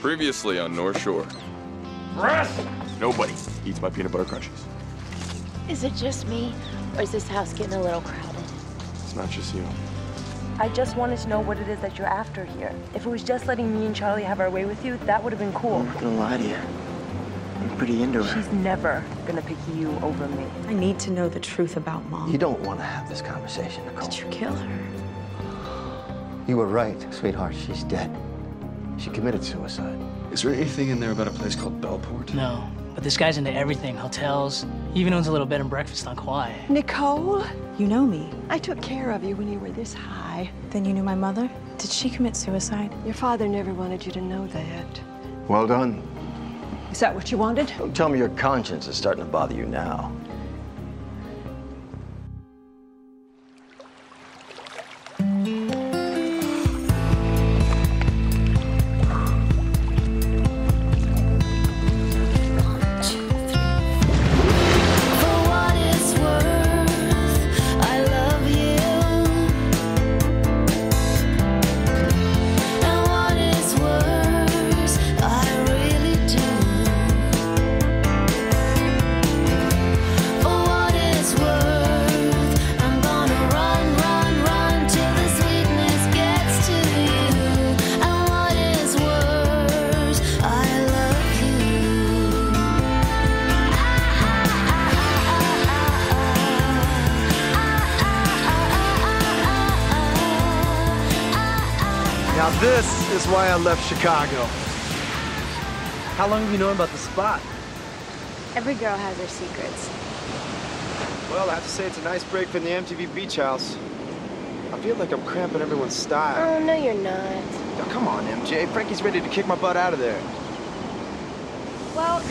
Previously on North Shore. Nobody eats my peanut butter crunchies. Is it just me, or is this house getting a little crowded? It's not just you. I just wanted to know what it is that you're after here. If it was just letting me and Charlie have our way with you, that would have been cool. I'm not gonna lie to you. I'm pretty into her. She's never gonna pick you over me. I need to know the truth about Mom. You don't want to have this conversation, Nicole. Did you kill her? You were right, sweetheart. She's dead. She committed suicide. Is there anything in there about a place called Bellport? No, but this guy's into everything. Hotels. He even owns a little bed and breakfast on Kauai. Nicole, you know me. I took care of you when you were this high. Then you knew my mother? Did she commit suicide? Your father never wanted you to know that. Well done. Is that what you wanted? Don't tell me your conscience is starting to bother you now. Now this is why I left Chicago. How long have you known about the spot? Every girl has her secrets. Well, I have to say it's a nice break from the MTV Beach House. I feel like I'm cramping everyone's style. Oh, no, you're not. Now, come on, MJ. Frankie's ready to kick my butt out of there. Well,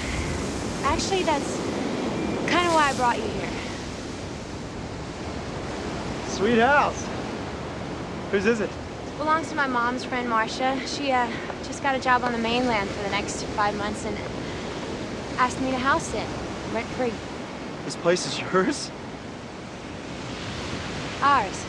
actually, that's kind of why I brought you here. Sweet house. Whose is it? Belongs to my mom's friend, Marcia. She just got a job on the mainland for the next 5 months and asked me to house it, rent-free. This place is yours? Ours.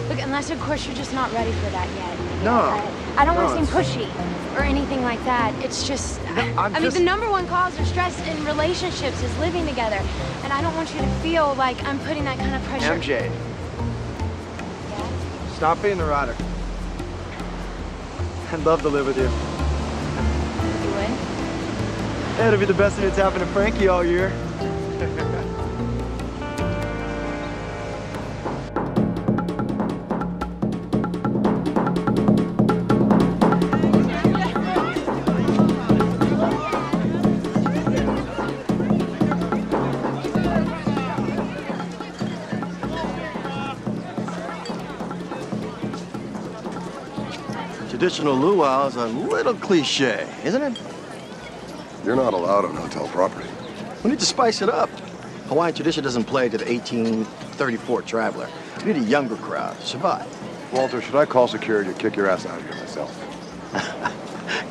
Look, unless, of course, you're just not ready for that yet. No. I don't want to seem pushy or anything like that. It's just... I mean, the #1 cause of stress in relationships is living together. And I don't want you to feel like I'm putting that kind of pressure... MJ. Yeah? Stop being the rider. I'd love to live with you. You would? Yeah, it'll be the best thing that's happened to Frankie all year. Traditional luau is a little cliche, isn't it? You're not allowed on hotel property. We need to spice it up. Hawaiian tradition doesn't play to the 1834 traveler. We need a younger crowd to survive. Walter, should I call security or kick your ass out of here myself?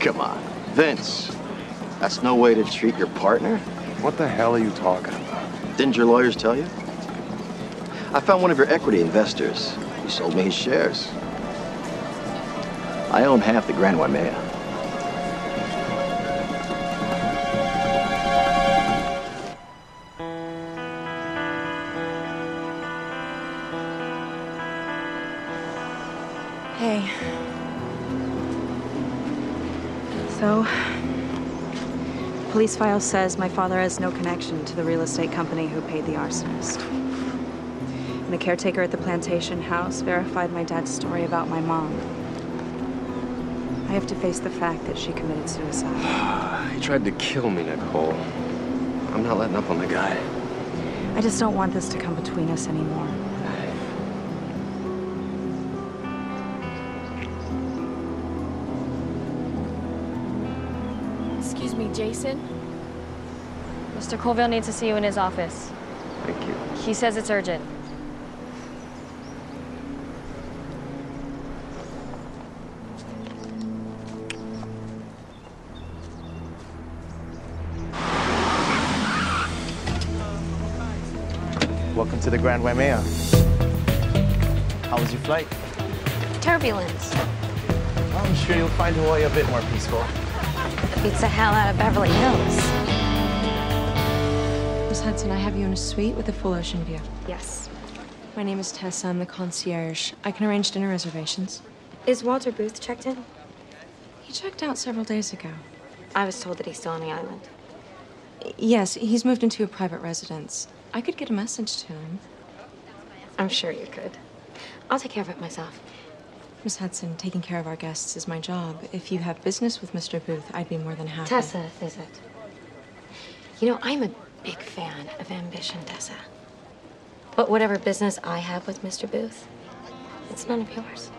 Come on. Vince, that's no way to treat your partner. What the hell are you talking about? Didn't your lawyers tell you? I found one of your equity investors. He sold me his shares. I own half the Grand Waimea. Hey. So, the police file says my father has no connection to the real estate company who paid the arsonist. And the caretaker at the plantation house verified my dad's story about my mom. I have to face the fact that she committed suicide. He tried to kill me, Nicole. I'm not letting up on the guy. I just don't want this to come between us anymore. Excuse me, Jason? Mr. Colville needs to see you in his office. Thank you. He says it's urgent. Welcome to the Grand Waimea. How was your flight? Turbulence. I'm sure you'll find Hawaii a bit more peaceful. Beats the hell out of Beverly Hills. Miss Hudson, I have you in a suite with a full ocean view. Yes. My name is Tessa. I'm the concierge. I can arrange dinner reservations. Is Walter Booth checked in? He checked out several days ago. I was told that he's still on the island. Yes, he's moved into a private residence. I could get a message to him. I'm sure you could. I'll take care of it myself. Miss Hudson, taking care of our guests is my job. If you have business with Mr. Booth, I'd be more than happy. Tessa, is it? You know, I'm a big fan of ambition, Tessa. But whatever business I have with Mr. Booth, it's none of yours.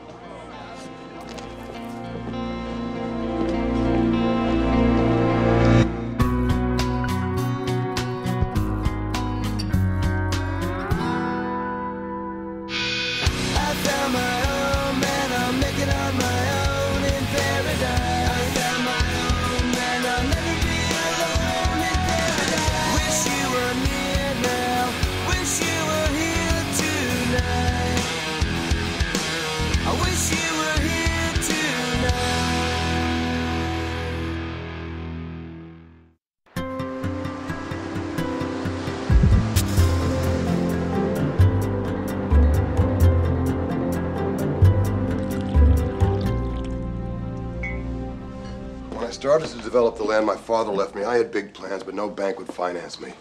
When I started to develop the land my father left me, I had big plans, but no bank would finance me.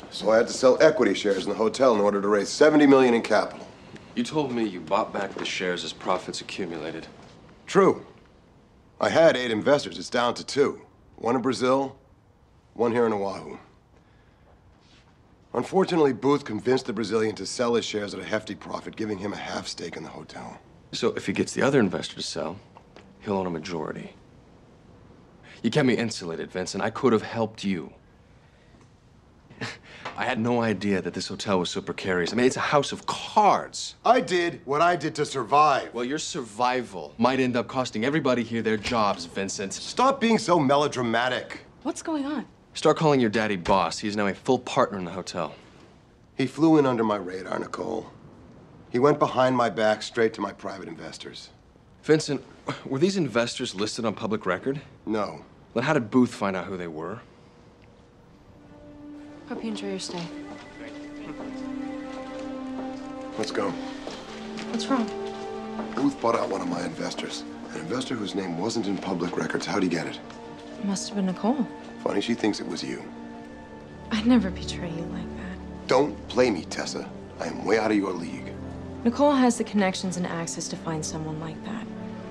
So I had to sell equity shares in the hotel in order to raise $70 million in capital. You told me you bought back the shares as profits accumulated. True. I had 8 investors. It's down to 2. 1 in Brazil, 1 here in Oahu. Unfortunately, Booth convinced the Brazilian to sell his shares at a hefty profit, giving him a half stake in the hotel. So if he gets the other investor to sell, he'll own a majority. You kept me insulated, Vincent. I could have helped you. I had no idea that this hotel was so precarious. I mean, it's a house of cards. I did what I did to survive. Well, your survival might end up costing everybody here their jobs, Vincent. Stop being so melodramatic. What's going on? Start calling your daddy boss. He is now a full partner in the hotel. He flew in under my radar, Nicole. He went behind my back straight to my private investors. Vincent, were these investors listed on public record? No. Then how did Booth find out who they were? Hope you enjoy your stay. Let's go. What's wrong? Booth bought out one of my investors. An investor whose name wasn't in public records. How'd he get it? It must have been Nicole. Funny, she thinks it was you. I'd never betray you like that. Don't play me, Tessa. I am way out of your league. Nicole has the connections and access to find someone like that.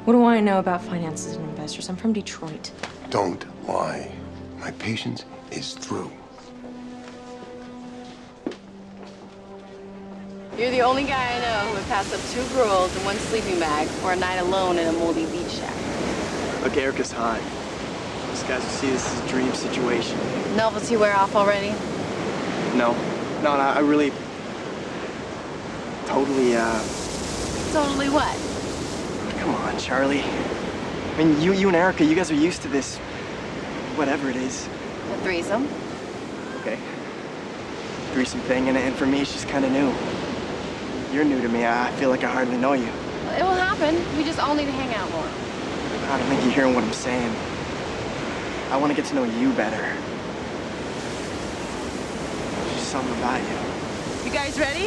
What do I know about finances and investors? I'm from Detroit. Don't lie. My patience is through. You're the only guy I know who would pass up 2 girls and 1 sleeping bag for a night alone in a moldy beach shack. Look, Erica's hot. These guys will see this as a dream situation. Novelty wear off already? No, I really... Totally, Totally what? Come on, Charlie. I mean, you and Erica, you guys are used to this... whatever it is. A threesome? Okay. Threesome thing, and for me, she's kind of new. You're new to me. I feel like I hardly know you. Well, it will happen. We just all need to hang out more. I don't think you're hearing what I'm saying. I want to get to know you better. There's just something about you. You guys ready?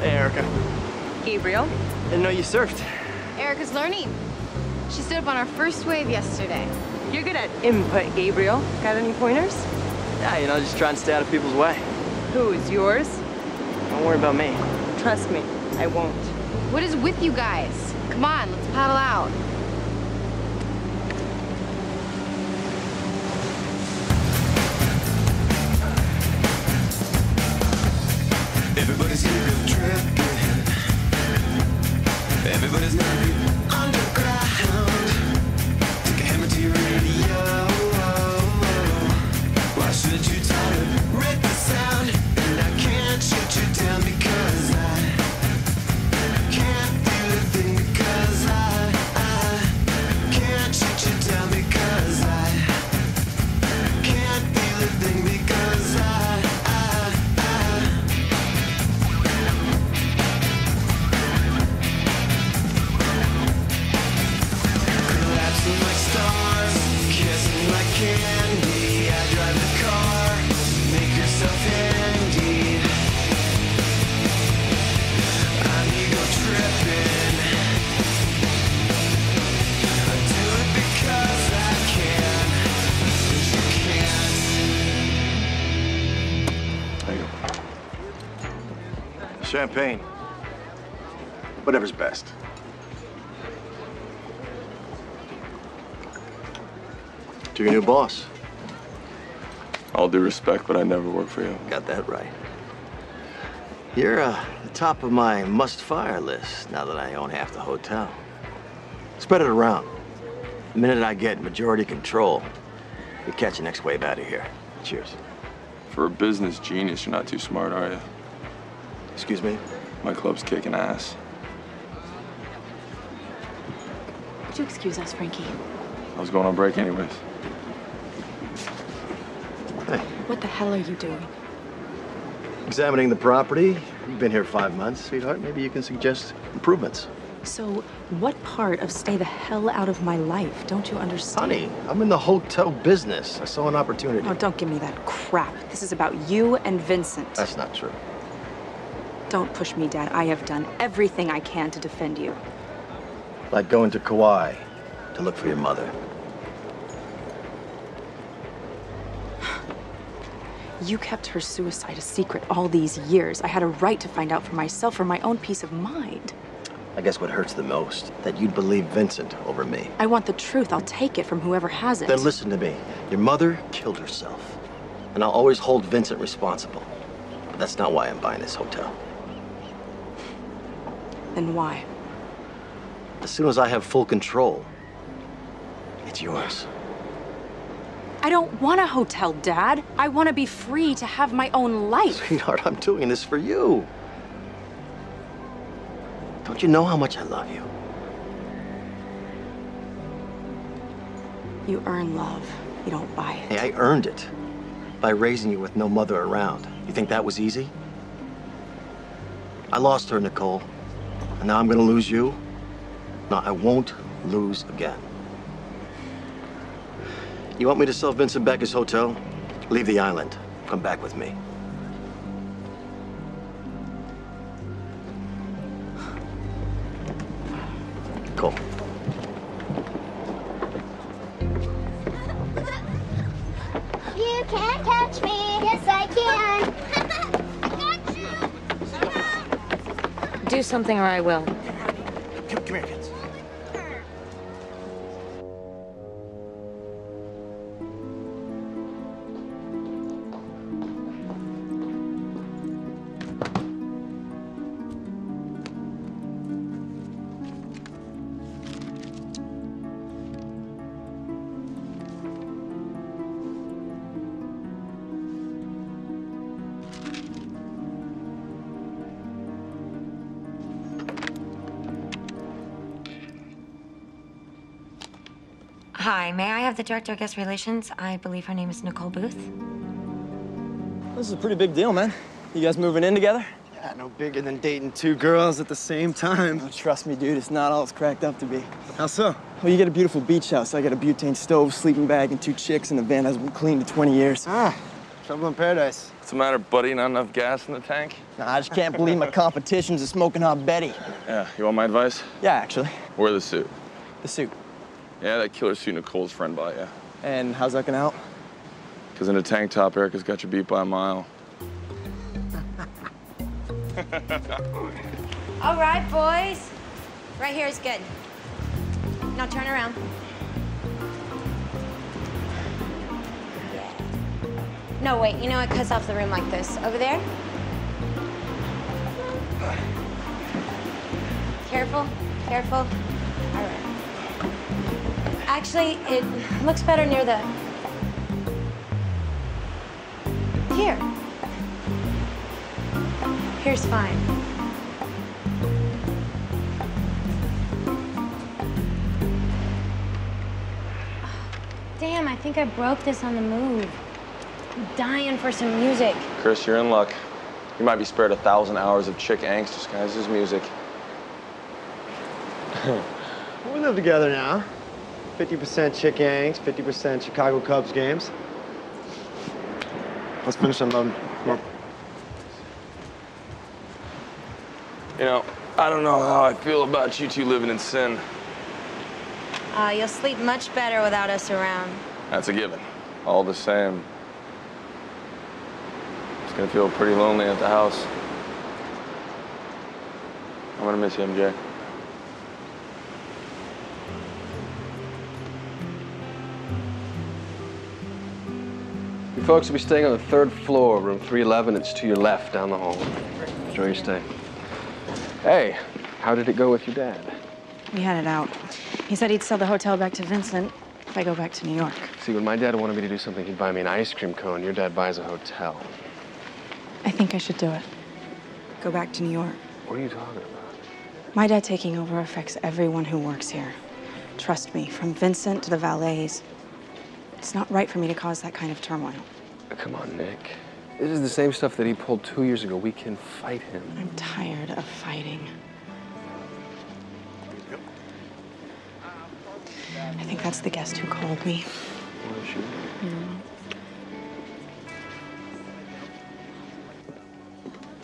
Hey, Erica. Gabriel? Didn't know you surfed. Erica's learning. She stood up on our first wave yesterday. You're good at input, Gabriel. Got any pointers? Yeah, you know, just trying to stay out of people's way. Whose? Yours? Don't worry about me. Trust me, I won't. What is with you guys? Come on, let's paddle out. Everybody's gonna go tripping. Everybody's gonna be underground. Take a hammer to your radio. Why should you tolerate the sound? And I can't shut you down because I can't feel a thing because I can't shut you down because I can't feel a thing because I Champagne. Whatever's best. To your new boss. All due respect, but I never work for you. Got that right. You're the top of my must-fire list now that I own half the hotel. Spread it around. The minute I get majority control, we catch the next wave out of here. Cheers. For a business genius, you're not too smart, are you? Excuse me? My club's kicking ass. Would you excuse us, Frankie? I was going on break anyways. Hey. What the hell are you doing? Examining the property. You've been here 5 months, sweetheart. Maybe you can suggest improvements. So, what part of stay the hell out of my life don't you understand? Honey, I'm in the hotel business. I saw an opportunity. Oh, don't give me that crap. This is about you and Vincent. That's not true. Don't push me, Dad. I have done everything I can to defend you. Like going to Kauai to look for your mother. You kept her suicide a secret all these years. I had a right to find out for myself, for my own peace of mind. I guess what hurts the most, that you'd believe Vincent over me. I want the truth. I'll take it from whoever has it. Then listen to me. Your mother killed herself. And I'll always hold Vincent responsible. But that's not why I'm buying this hotel. Then why? As soon as I have full control, it's yours. I don't want a hotel, Dad. I want to be free to have my own life. Sweetheart, I'm doing this for you. Don't you know how much I love you? You earn love. You don't buy it. Hey, I earned it by raising you with no mother around. You think that was easy? I lost her, Nicole. And now I'm gonna lose you? No, I won't lose again. You want me to sell Vincent back his hotel? Leave the island. Come back with me. Cool. You can't catch me. Yes, I can. Do something or I will. Come here, kids. Hi, may I have the director of guest relations? I believe her name is Nicole Booth. This is a pretty big deal, man. You guys moving in together? Yeah, no bigger than dating two girls at the same time. Oh, trust me, dude, it's not all it's cracked up to be. How so? Well, you get a beautiful beach house. I got a butane stove, sleeping bag, and 2 chicks, and the van hasn't been cleaned in 20 years. Ah, trouble in paradise. What's the matter, buddy? Not enough gas in the tank? Nah, I just can't believe my competition's a smoking hot Betty. Yeah, you want my advice? Yeah, actually. Wear the suit. The suit. Yeah, that killer suit Nicole's friend bought you. And how's that gonna help? Because in a tank top, Erica's got you beat by a mile. All right, boys. Right here is good. Now turn around. Yeah. No, wait, you know what cuts off the room like this? Over there? Careful, careful. All right. Actually, it looks better near the... Here. Here's fine. Damn, I think I broke this on the move. I'm dying for some music. Chris, you're in luck. You might be spared 1,000 hours of chick angst disguised as music. We live together now. 50% chick angst, 50% Chicago Cubs games. Let's finish unloading. Come on. You know, I don't know how I feel about you two living in sin. You'll sleep much better without us around. That's a given. All the same, it's gonna feel pretty lonely at the house. I'm gonna miss you, MJ. You folks will be staying on the 3rd floor, room 311. It's to your left down the hall. Enjoy your stay. Hey, how did it go with your dad? We had it out. He said he'd sell the hotel back to Vincent if I go back to New York. See, when my dad wanted me to do something, he'd buy me an ice cream cone. Your dad buys a hotel. I think I should do it. Go back to New York. What are you talking about? My dad taking over affects everyone who works here. Trust me, from Vincent to the valets. It's not right for me to cause that kind of turmoil. Come on, Nick. This is the same stuff that he pulled 2 years ago. We can fight him. I'm tired of fighting. I think that's the guest who called me. Where is she?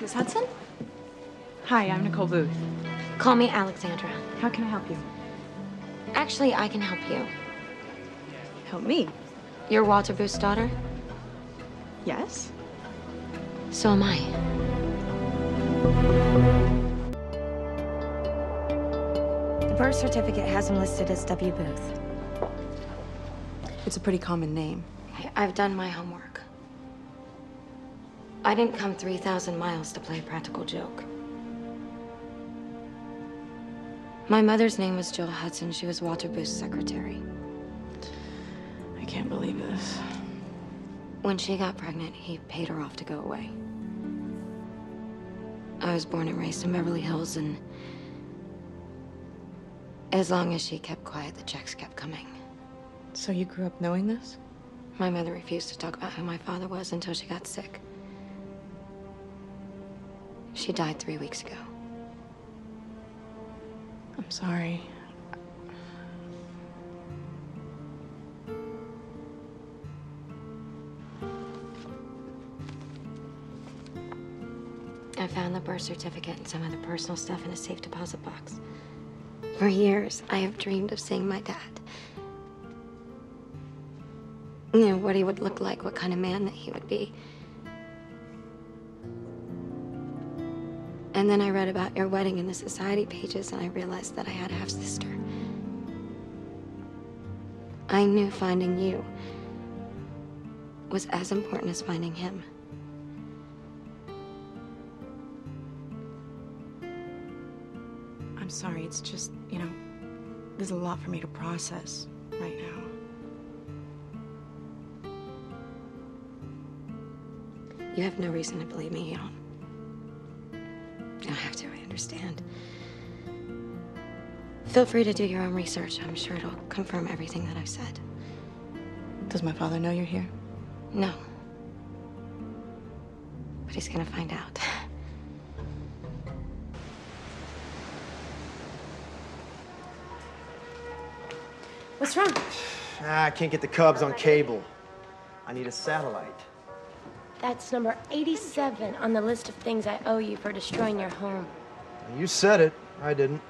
Miss Hudson? Hi, I'm Nicole Booth. Call me Alexandra. How can I help you? Actually, I can help you. Help me? You're Walter Booth's daughter? Yes. So am I. The birth certificate has him listed as W. Booth. It's a pretty common name. I've done my homework. I didn't come 3,000 miles to play a practical joke. My mother's name was Jill Hudson. She was Walter Booth's secretary. I can't believe this. When she got pregnant, he paid her off to go away. I was born and raised in Beverly Hills, and as long as she kept quiet, the checks kept coming. So you grew up knowing this? My mother refused to talk about who my father was until she got sick. She died 3 weeks ago. I'm sorry. I found the birth certificate and some other personal stuff in a safe deposit box. For years, I have dreamed of seeing my dad. You know, what he would look like, what kind of man that he would be. And then I read about your wedding in the society pages, and I realized that I had a half-sister. I knew finding you was as important as finding him. I'm sorry, it's just, you know, there's a lot for me to process right now. You have no reason to believe me. You don't have to, I understand. Feel free to do your own research. I'm sure it'll confirm everything that I've said. Does my father know you're here? No. But he's gonna find out. What's wrong? I can't get the Cubs on cable. I need a satellite. That's number 87 on the list of things I owe you for destroying your home. You said it. I didn't.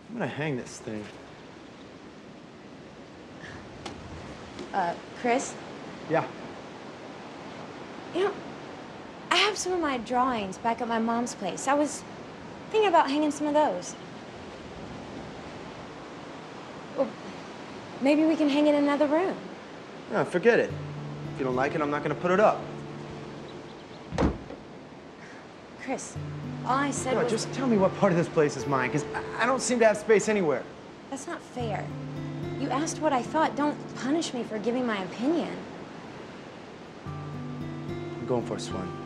I'm gonna hang this thing. Chris? Yeah. You know, I have some of my drawings back at my mom's place. I was thinking about hanging some of those. Well, maybe we can hang it in another room. No, forget it. If you don't like it, I'm not gonna put it up. Chris, all I said was... Just tell me what part of this place is mine, because I don't seem to have space anywhere. That's not fair. You asked what I thought. Don't punish me for giving my opinion. I'm going for a swim.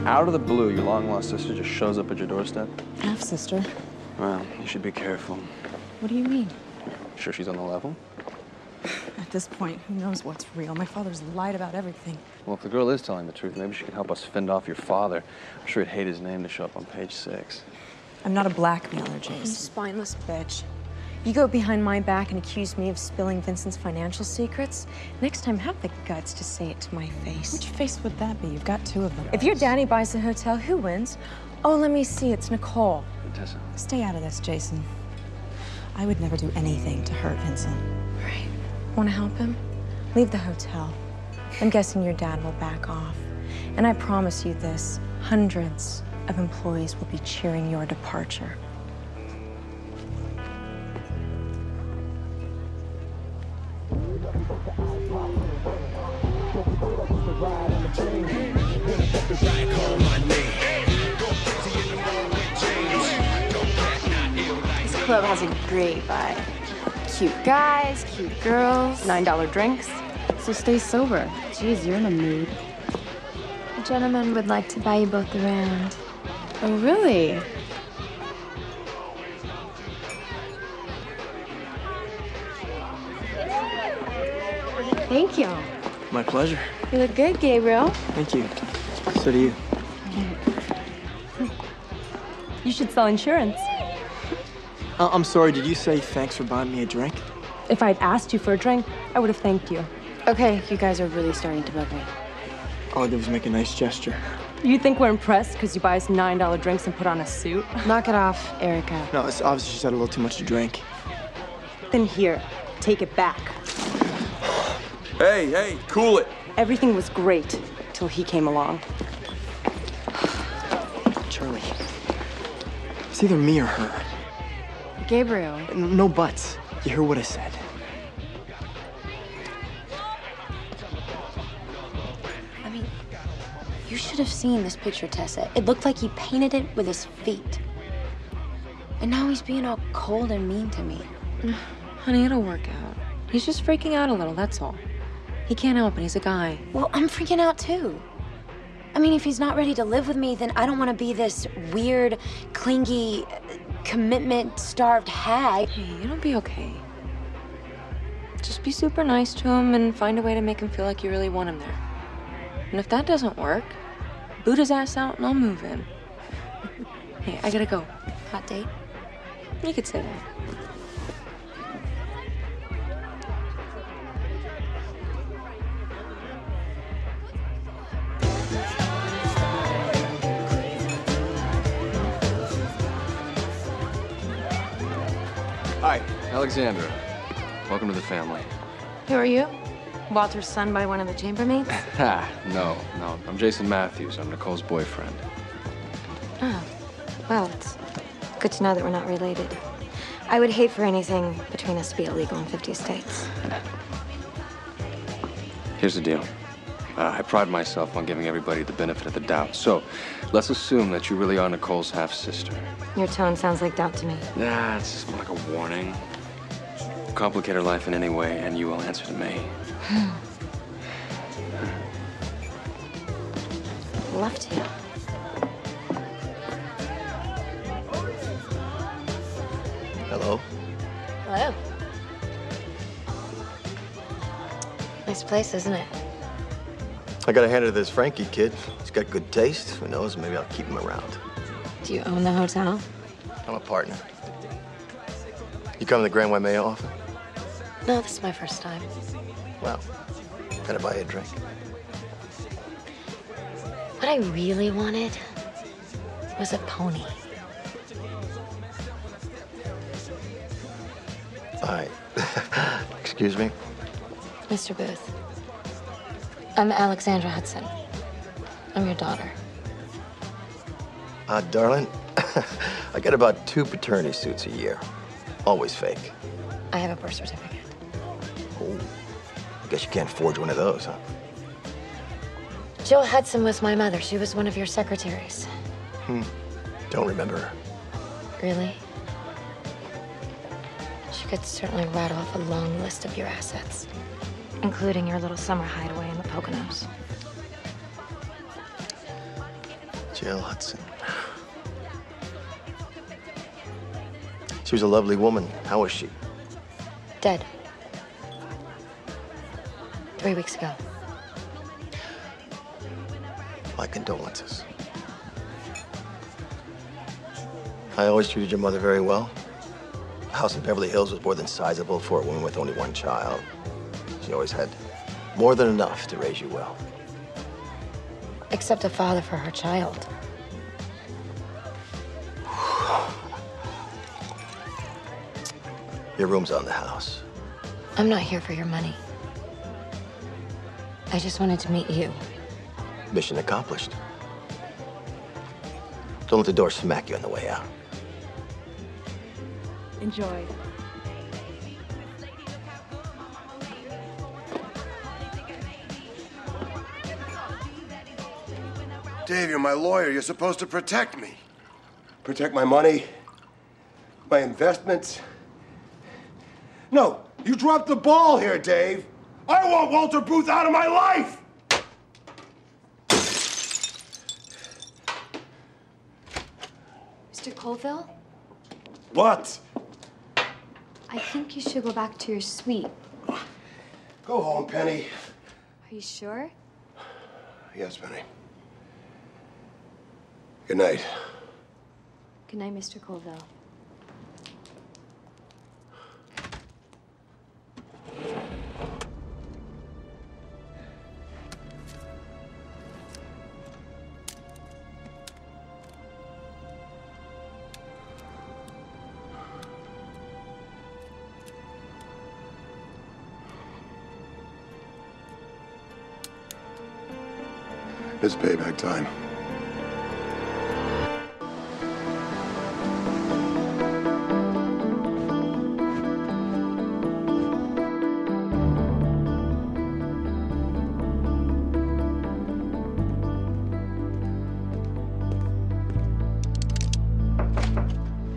Out of the blue, your long-lost sister just shows up at your doorstep? Half-sister. Well, you should be careful. What do you mean? Sure she's on the level? At this point, who knows what's real? My father's lied about everything. Well, if the girl is telling the truth, maybe she can help us fend off your father. I'm sure he'd hate his name to show up on page 6. I'm not a blackmailer, Jace. You spineless bitch. You go behind my back and accuse me of spilling Vincent's financial secrets? Next time, have the guts to say it to my face. Which face would that be? You've got 2 of them. If your daddy buys the hotel, who wins? Oh, let me see, it's Nicole. Tessa. Stay out of this, Jason. I would never do anything to hurt Vincent. Right. Want to help him? Leave the hotel. I'm guessing your dad will back off. And I promise you this, hundreds of employees will be cheering your departure. This club has a great vibe. Cute guys, cute girls, $9 drinks. So stay sober. Jeez, you're in a mood. A gentleman would like to buy you both around. Oh, really? Thank you. My pleasure. You look good, Gabriel. Thank you. So do you. You should sell insurance. I'm sorry, did you say thanks for buying me a drink? If I'd asked you for a drink, I would have thanked you. Okay, you guys are really starting to bug me. All I did was make a nice gesture. You think we're impressed because you buy us $9 drinks and put on a suit? Knock it off, Erica. No, it's obviously just had a little too much to drink. Then here, take it back. Hey, cool it. Everything was great till he came along. Charlie, it's either me or her. Gabriel. No buts. You heard what I said. I mean, you should have seen this picture, Tessa. It looked like he painted it with his feet. And now he's being all cold and mean to me. Honey, it'll work out. He's just freaking out a little, that's all. He can't help it, he's a guy. Well, I'm freaking out too. I mean, if he's not ready to live with me, then I don't want to be this weird, clingy, commitment-starved hag. Hey, it'll be okay. Just be super nice to him and find a way to make him feel like you really want him there. And if that doesn't work, boot his ass out and I'll move in. Hey, I gotta go. Hot date? You could say that. Hi, Alexandra. Welcome to the family. Who are you? Walter's son by one of the chambermaids? No. I'm Jason Matthews. I'm Nicole's boyfriend. Oh, well, it's good to know that we're not related. I would hate for anything between us to be illegal in 50 states. Here's the deal. I pride myself on giving everybody the benefit of the doubt. So, let's assume that you really are Nicole's half-sister. Your tone sounds like doubt to me. Nah, it's more like a warning. Complicate her life in any way, and you will answer to me. Love to. Hello? Hello. Nice place, isn't it? I gotta hand it to this Frankie kid. He's got good taste. Who knows? Maybe I'll keep him around. Do you own the hotel? I'm a partner. You come to the Grand Waimea often? No, this is my first time. Well, can I buy you a drink? What I really wanted was a pony. Hi. Excuse me? Mr. Booth. I'm Alexandra Hudson. I'm your daughter. Darling, I get about 2 paternity suits a year. Always fake. I have a birth certificate. Oh, I guess you can't forge one of those, huh? Jill Hudson was my mother. She was one of your secretaries. Don't remember her. Really? She could certainly rattle off a long list of your assets. Including your little summer hideaway in the Poconos. Jill Hudson. She was a lovely woman. How was she? Dead. 3 weeks ago. My condolences. I always treated your mother very well. The house in Beverly Hills was more than sizable for a woman with only 1 child. She always had more than enough to raise you well. Except a father for her child. Your room's on the house. I'm not here for your money. I just wanted to meet you. Mission accomplished. Don't let the door smack you on the way out. Enjoy. Dave, you're my lawyer. You're supposed to protect me. Protect my money, my investments. No, you dropped the ball here, Dave. I want Walter Booth out of my life! Mr. Colville? What? I think you should go back to your suite. Go home, Penny. Are you sure? Yes, Penny. Good night. Good night, Mr. Colville. It's payback time.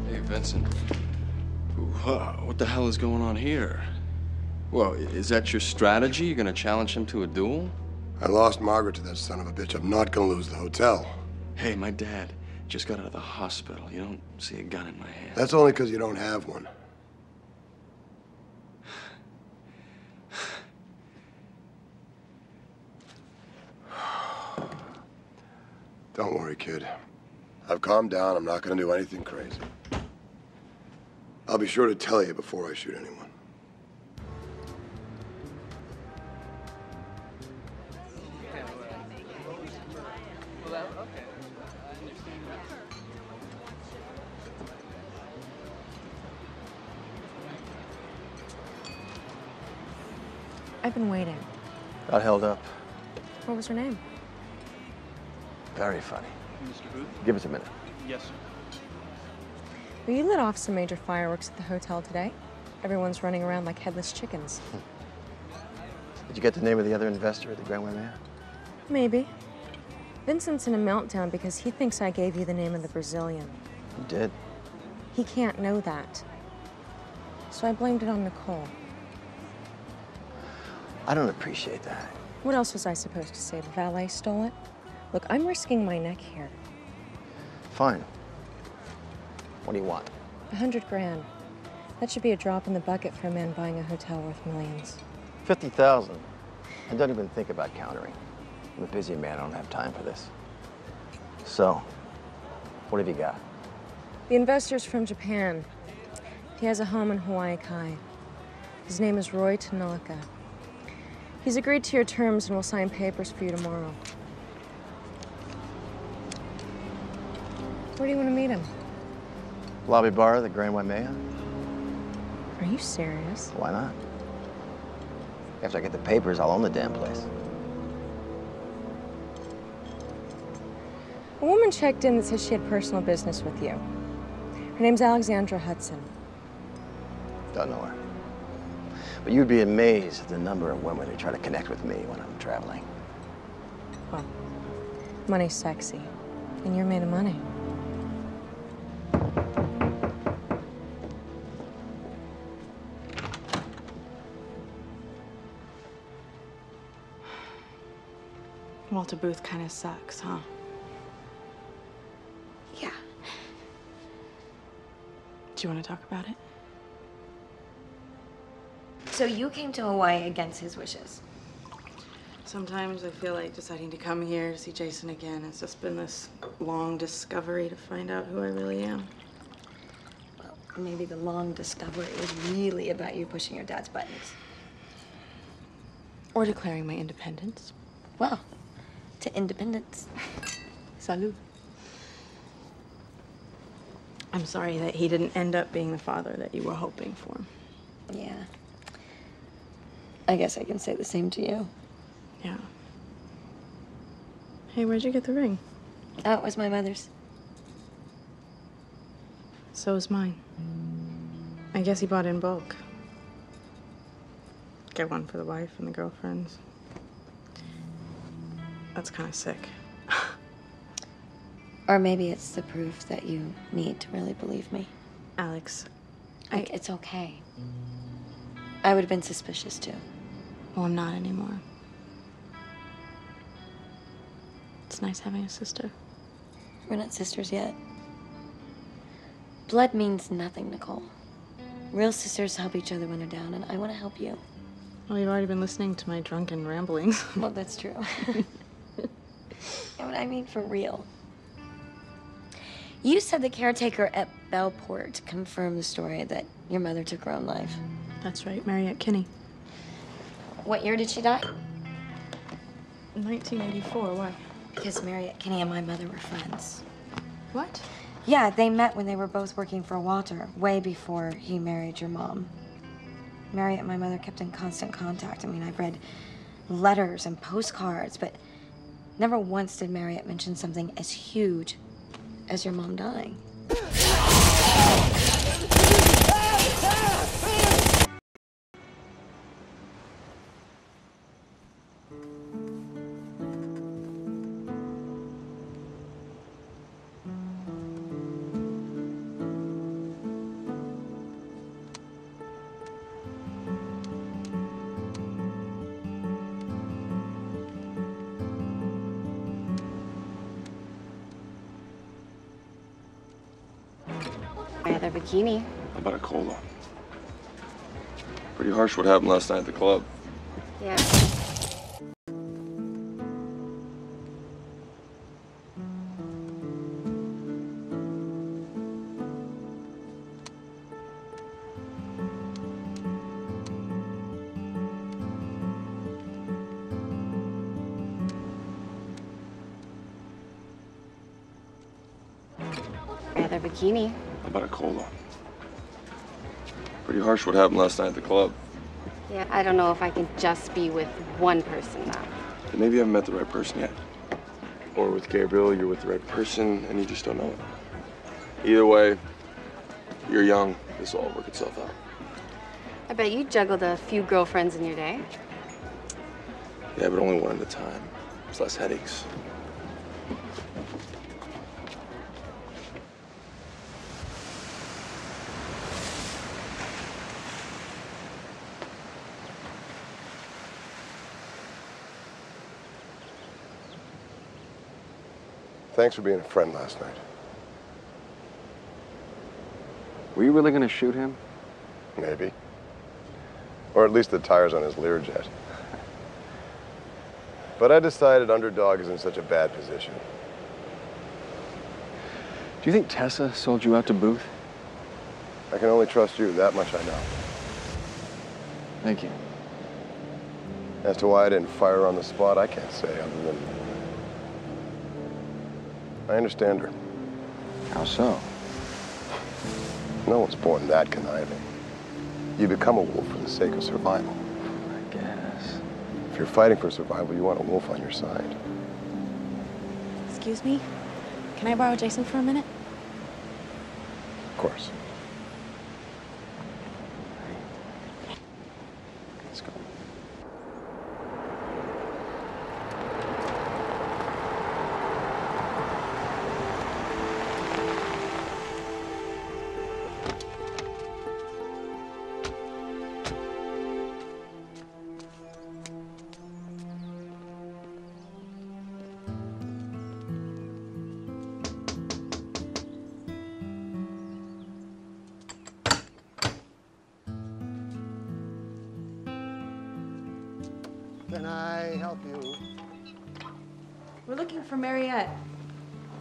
Hey, Vincent. What the hell is going on here? Well, is that your strategy? You're gonna challenge him to a duel? I lost Margaret to that son of a bitch. I'm not gonna lose the hotel. Hey, my dad just got out of the hospital. You don't see a gun in my hand. That's only because you don't have one. Don't worry, kid. I've calmed down. I'm not gonna do anything crazy. I'll be sure to tell you before I shoot anyone. I've been waiting. Got held up. What was her name? Very funny. Mr. Booth? Give us a minute. Yes, sir. Well, you lit off some major fireworks at the hotel today. Everyone's running around like headless chickens. Did you get the name of the other investor at the Grand Waimea? Maybe. Vincent's in a meltdown because he thinks I gave you the name of the Brazilian. You did. He can't know that. So I blamed it on Nicole. I don't appreciate that. What else was I supposed to say? The valet stole it? Look, I'm risking my neck here. Fine. What do you want? 100 grand. That should be a drop in the bucket for a man buying a hotel worth millions. 50,000. And don't even think about countering. I'm a busy man. I don't have time for this. So, what have you got? The investor's from Japan. He has a home in Hawaii Kai. His name is Roy Tanaka. He's agreed to your terms and will sign papers for you tomorrow. Where do you want to meet him? Lobby bar of the Grand Waimea? Are you serious? Why not? After I get the papers, I'll own the damn place. A woman checked in that says she had personal business with you. Her name's Alexandra Hudson. Don't know her. But you'd be amazed at the number of women who try to connect with me when I'm traveling. Well, money's sexy, and you're made of money. Walter Booth kind of sucks, huh? Yeah. Do you want to talk about it? So you came to Hawaii against his wishes? Sometimes I feel like deciding to come here to see Jason again has just been this long discovery to find out who I really am. Well, maybe the long discovery was really about you pushing your dad's buttons. Or declaring my independence. Well, to independence. Salud. I'm sorry that he didn't end up being the father that you were hoping for. Yeah. I guess I can say the same to you. Yeah. Hey, where'd you get the ring? Oh, it was my mother's. So is mine. I guess he bought in bulk. Get one for the wife and the girlfriends. That's kind of sick. Or maybe it's the proof that you need to really believe me. Alex, It's okay. I would have been suspicious too. Well, I'm not anymore. It's nice having a sister. We're not sisters yet. Blood means nothing, Nicole. Real sisters help each other when they're down, and I want to help you. Well, you've already been listening to my drunken ramblings. Well, that's true. I mean, for real. You said the caretaker at Bellport confirmed the story that your mother took her own life. That's right, Mariette Kinney. What year did she die? 1984, why? Because Mariette Kinney and my mother were friends. What? Yeah, they met when they were both working for Walter, way before he married your mom. Mariette and my mother kept in constant contact. I mean, I've read letters and postcards, but never once did Mariette mention something as huge as your mom dying. Another bikini. How about a cola? Pretty harsh what happened last night at the club. Yeah. Another bikini. How about a cola? Pretty harsh what happened last night at the club. Yeah, I don't know if I can just be with one person now. Maybe you haven't met the right person yet. Or with Gabriel, you're with the right person and you just don't know it. Either way, you're young. This will all work itself out. I bet you juggled a few girlfriends in your day. Yeah, but only one at a time. It's less headaches. Thanks for being a friend last night. Were you really going to shoot him? Maybe. Or at least the tires on his Learjet. But I decided underdog isn't such a bad position. Do you think Tessa sold you out to Booth? I can only trust you, that much I know. Thank you. As to why I didn't fire her on the spot, I can't say other than I understand her. How so? No one's born that conniving. You become a wolf for the sake of survival. I guess. If you're fighting for survival, you want a wolf on your side. Excuse me? Can I borrow Jason for a minute? Of course. Let's go. Can I help you? We're looking for Mariette.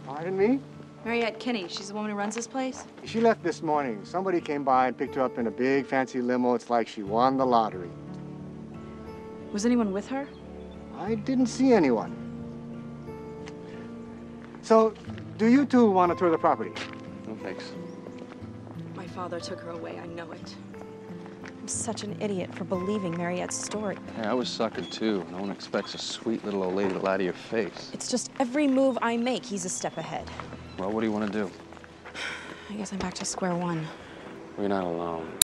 Pardon me? Mariette Kinney. She's the woman who runs this place. She left this morning. Somebody came by and picked her up in a big fancy limo. It's like she won the lottery. Was anyone with her? I didn't see anyone. So, do you two want to tour the property? No, thanks. My father took her away. I know it. I'm such an idiot for believing Mariette's story. Hey, I was suckered too. No one expects a sweet little old lady to lie to your face. It's just every move I make, he's a step ahead. Well, what do you want to do? I guess I'm back to square one. We're not alone.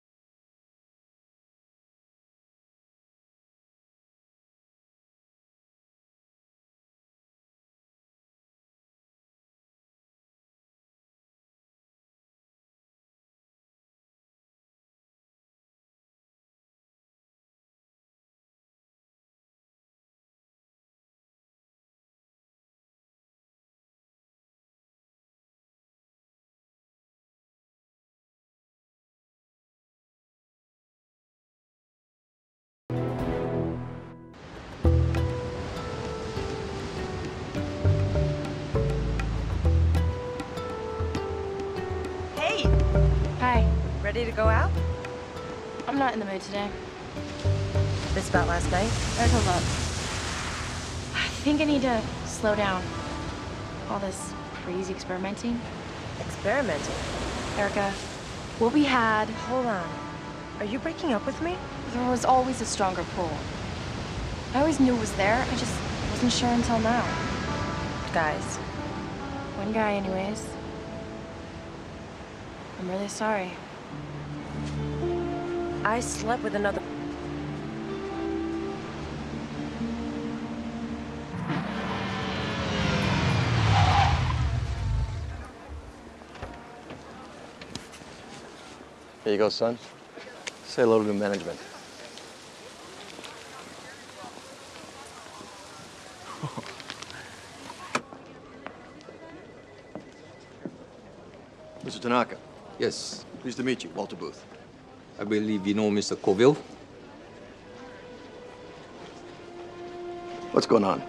Ready to go out? I'm not in the mood today. This about last night? Erica, look. I think I need to slow down. All this crazy experimenting. Experimenting? Erica, what we had... Hold on. Are you breaking up with me? There was always a stronger pull. I always knew it was there. I just wasn't sure until now. Guys. One guy, anyways. I'm really sorry. I slept with another... Here you go, son. Say hello to the management. Mr. Tanaka. Yes. Pleased to meet you, Walter Booth. I believe you know Mr. Colville. What's going on?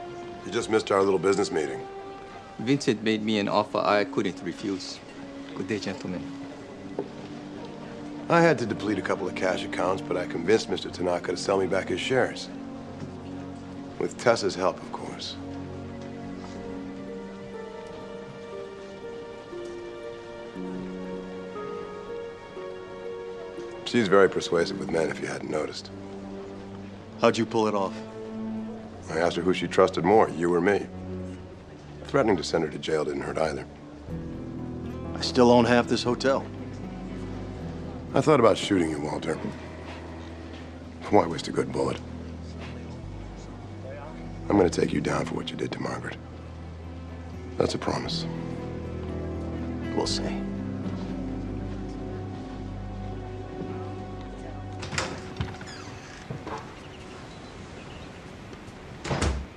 You just missed our little business meeting. Vincent made me an offer I couldn't refuse. Good day, gentlemen. I had to deplete a couple of cash accounts, but I convinced Mr. Tanaka to sell me back his shares. With Tessa's help, of course. She's very persuasive with men, if you hadn't noticed. How'd you pull it off? I asked her who she trusted more, you or me. Threatening to send her to jail didn't hurt either. I still own half this hotel. I thought about shooting you, Walter. Why waste a good bullet? I'm gonna take you down for what you did to Margaret. That's a promise. We'll see.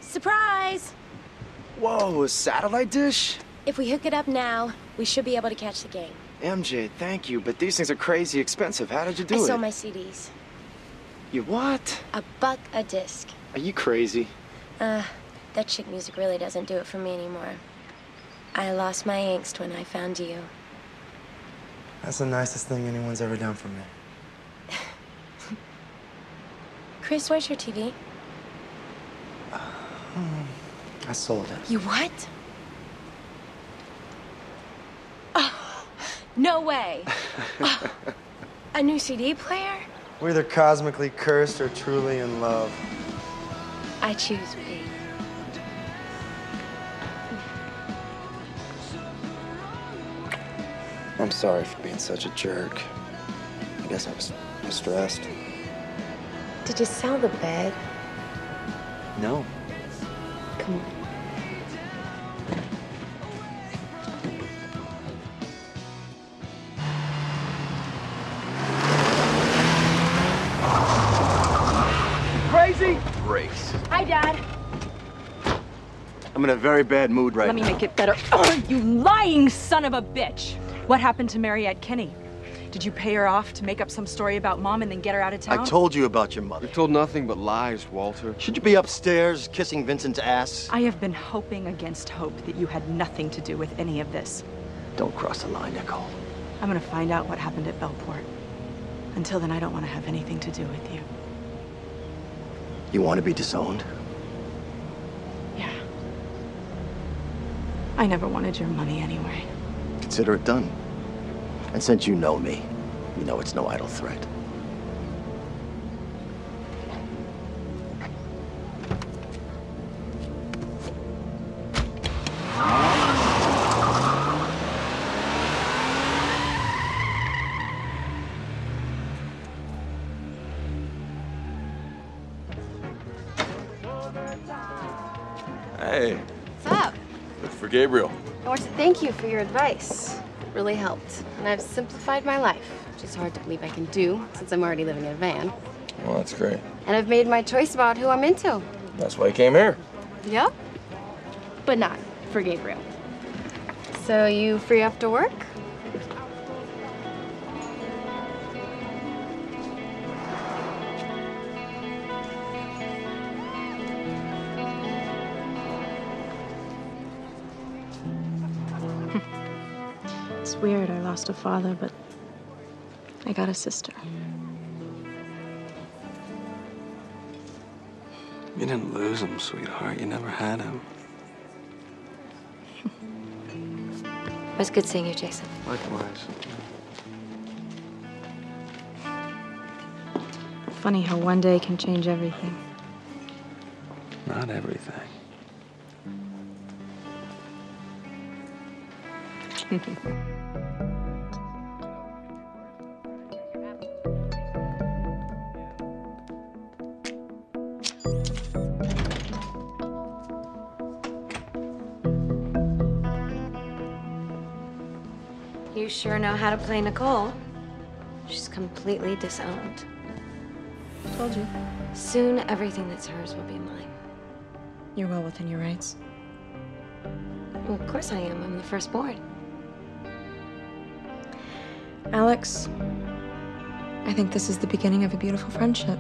Surprise! Whoa, a satellite dish? If we hook it up now, we should be able to catch the game. MJ, thank you, but these things are crazy expensive. How did you do I it? sold my CDs. You what? $1 a disc. Are you crazy? That chick music really doesn't do it for me anymore. I lost my angst when I found you. That's the nicest thing anyone's ever done for me. Chris, where's your TV? I sold it. You what? Oh, no way. Oh, a new CD player? We're either cosmically cursed or truly in love. I choose me. I'm sorry for being such a jerk. I guess I was stressed. Did you sell the bed? No. Come on. Crazy? Brakes. Hi, Dad. I'm in a very bad mood right now. Let me make it better. Oh, you lying son of a bitch! What happened to Mariette Kinney? Did you pay her off to make up some story about Mom and then get her out of town? I told you about your mother. You told nothing but lies, Walter. Should you be upstairs kissing Vincent's ass? I have been hoping against hope that you had nothing to do with any of this. Don't cross the line, Nicole. I'm gonna find out what happened at Bellport. Until then, I don't want to have anything to do with you. You want to be disowned? Yeah. I never wanted your money anyway. Consider it done. And since you know me, you know it's no idle threat. Hey. What's up? Look for Gabriel. I want to thank you for your advice. It really helped. And I've simplified my life, which is hard to believe I can do since I'm already living in a van. Well, that's great. And I've made my choice about who I'm into. That's why I came here. Yep. But not for Gabriel. So you free after work? It's weird, I lost a father, but I got a sister. You didn't lose him, sweetheart. You never had him. It was good seeing you, Jason. Likewise. Funny how one day can change everything. Not everything. You sure know how to play Nicole. She's completely disowned. Told you. Soon, everything that's hers will be mine. You're well within your rights. Well, of course I am. I'm the firstborn. Alex, I think this is the beginning of a beautiful friendship.